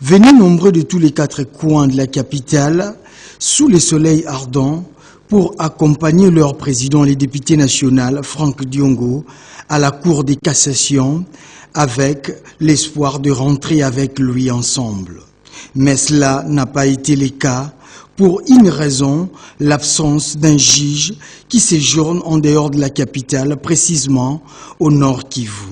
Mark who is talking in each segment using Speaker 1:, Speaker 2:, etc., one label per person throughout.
Speaker 1: Venus nombreux de tous les quatre coins de la capitale, sous le soleil ardent, pour accompagner leur président, le député national, Franck Diongo, à la Cour de cassation, avec l'espoir de rentrer avec lui ensemble. Mais cela n'a pas été le cas, pour une raison, l'absence d'un juge qui séjourne en dehors de la capitale, précisément au Nord Kivu.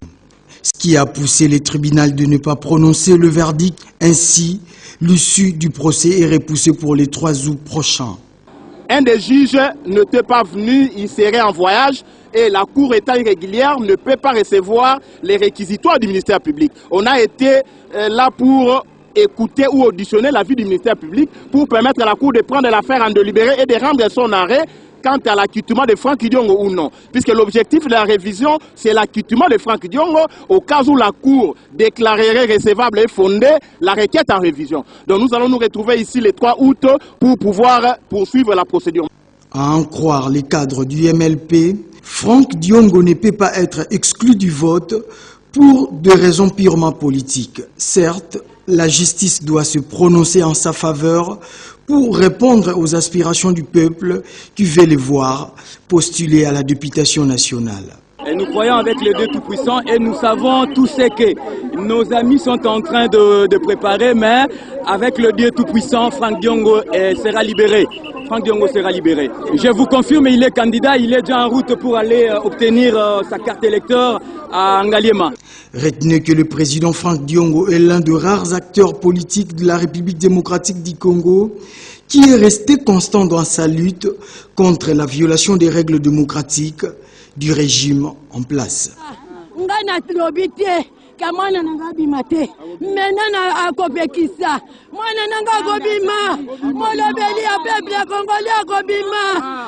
Speaker 1: Ce qui a poussé le tribunal de ne pas prononcer le verdict. Ainsi, l'issue du procès est repoussée pour le 3 août prochain.
Speaker 2: Un des juges n'était pas venu, il serait en voyage et la cour étant irrégulière ne peut pas recevoir les réquisitoires du ministère public. On a été là pour écouter ou auditionner l'avis du ministère public pour permettre à la cour de prendre l'affaire en délibéré et de rendre son arrêt quant à l'acquittement de Franck Diongo ou non. Puisque l'objectif de la révision, c'est l'acquittement de Franck Diongo au cas où la Cour déclarerait recevable et fondée la requête en révision. Donc nous allons nous retrouver ici le 3 août pour pouvoir poursuivre la procédure.
Speaker 1: À en croire les cadres du MLP, Franck Diongo ne peut pas être exclu du vote pour des raisons purement politiques. Certes, la justice doit se prononcer en sa faveur pour répondre aux aspirations du peuple qui veut les voir postuler à la députation nationale.
Speaker 3: Et nous croyons avec le Dieu Tout-Puissant et nous savons tout ce que nos amis sont en train de préparer, mais avec le Dieu Tout-Puissant, Franck Diongo sera libéré. Franck Diongo sera libéré. Je vous confirme, il est candidat, il est déjà en route pour aller obtenir sa carte électeur à Ngaliema.
Speaker 1: Retenez que le président Franck Diongo est l'un des rares acteurs politiques de la République démocratique du Congo qui est resté constant dans sa lutte contre la violation des règles démocratiques du régime en place.